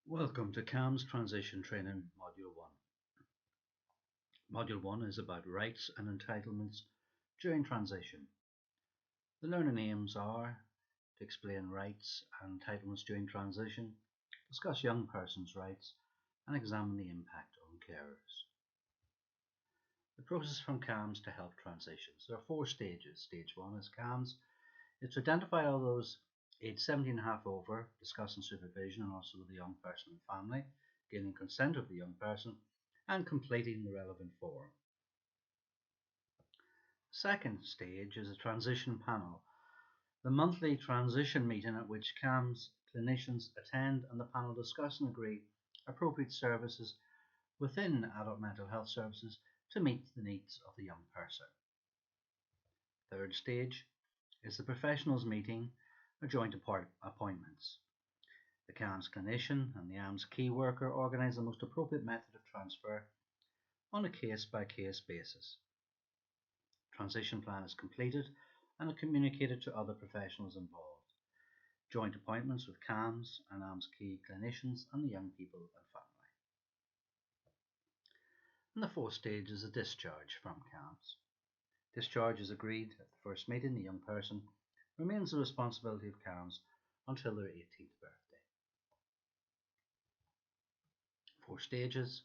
Welcome to CAMHS Transition Training Module 1. Module 1 is about rights and entitlements during transition. The learning aims are to explain rights and entitlements during transition, discuss young persons' rights, and examine the impact on carers. The process from CAMHS to help transitions. There are 4 stages. Stage 1 is CAMHS. It's to identify all those aged 17 and a half over, discussing supervision and also with the young person and family, gaining consent of the young person, and completing the relevant form. Second stage is a transition panel, the monthly transition meeting at which CAMHS clinicians attend and the panel discuss and agree appropriate services within adult mental health services to meet the needs of the young person. Third stage is the professionals meeting or joint appointments. The CAMHS clinician and the AMS key worker organise the most appropriate method of transfer on a case-by-case basis. Transition plan is completed and communicated to other professionals involved. Joint appointments with CAMHS and AMS key clinicians and the young people and family. And the 4th stage is a discharge from CAMHS. Discharge is agreed at the first meeting. The young person remains the responsibility of CAMHS until their 18th birthday. 4 stages: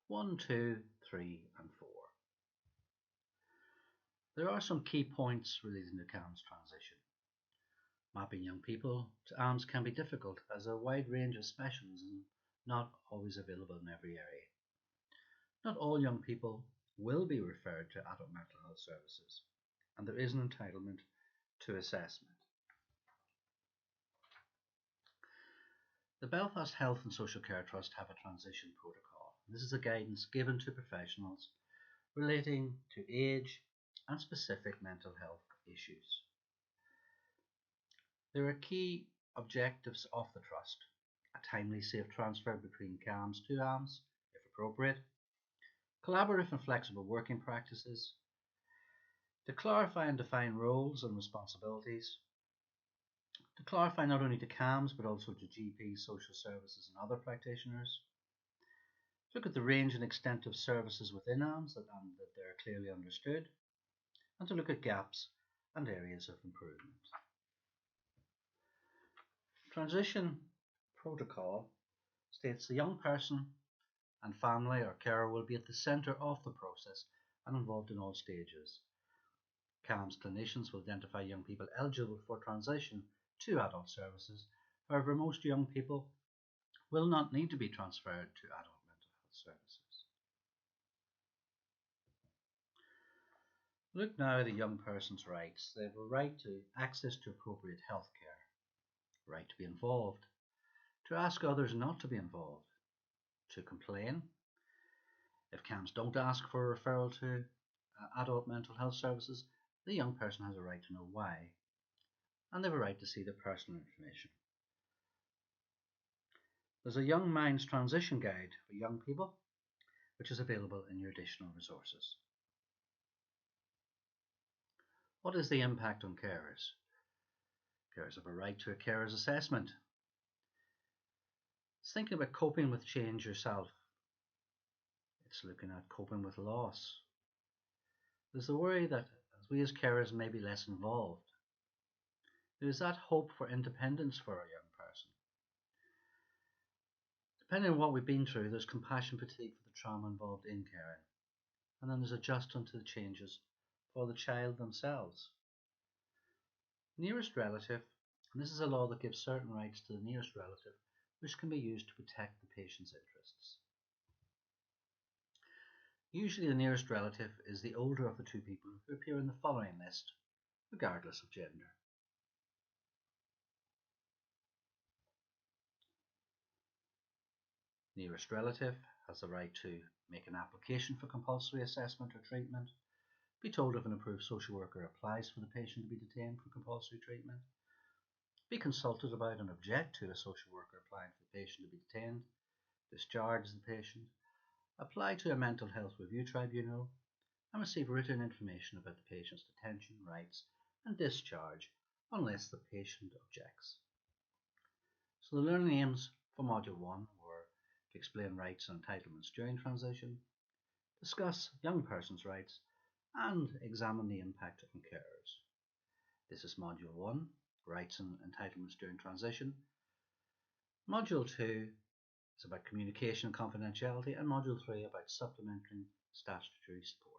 1, 2, 3 and 4. There are some key points relating to CAMHS transition. Mapping young people to AMS can be difficult as there are a wide range of specialisms not always available in every area. Not all young people will be referred to adult mental health services, and there is an entitlement to assessment. The Belfast Health and Social Care Trust have a transition protocol. This is a guidance given to professionals relating to age and specific mental health issues. There are key objectives of the Trust: a timely, safe transfer between CAMHS to AMS, if appropriate, collaborative and flexible working practices, to clarify and define roles and responsibilities, to clarify not only to CAMHS but also to GPs, social services and other practitioners, look at the range and extent of services within AMS that they're clearly understood, and to look at gaps and areas of improvement. Transition protocol states the young person and family or carer will be at the centre of the process and involved in all stages. CAMHS clinicians will identify young people eligible for transition to adult services. However, most young people will not need to be transferred to adult mental health services. Look now at a young person's rights. They have a right to access to appropriate health care, right to be involved, to ask others not to be involved, to complain. If CAMHS don't ask for a referral to adult mental health services, the young person has a right to know why, and they have a right to see their personal information. There's a Young Minds Transition Guide for young people, which is available in your additional resources. What is the impact on carers? Carers have a right to a carer's assessment. It's thinking about coping with change yourself. It's looking at coping with loss. There's the worry that as we as carers may be less involved. There's that hope for independence for a young person. Depending on what we've been through, there's compassion fatigue for the trauma involved in caring. And then there's adjustment to the changes for the child themselves. Nearest relative, and this is a law that gives certain rights to the nearest relative, which can be used to protect the patient's interests. Usually the nearest relative is the older of the 2 people who appear in the following list, regardless of gender. Nearest relative has the right to make an application for compulsory assessment or treatment, be told if an approved social worker applies for the patient to be detained for compulsory treatment, be consulted about and object to a social worker applying for the patient to be detained, discharge the patient, apply to a mental health review tribunal, and receive written information about the patient's detention rights and discharge unless the patient objects. So the learning aims For Module 1, we're to explain rights and entitlements during transition, discuss young persons' rights, and examine the impact on carers. This is Module 1, Rights and Entitlements During Transition. Module 2 is about communication and confidentiality, and Module 3 about supplementary statutory support.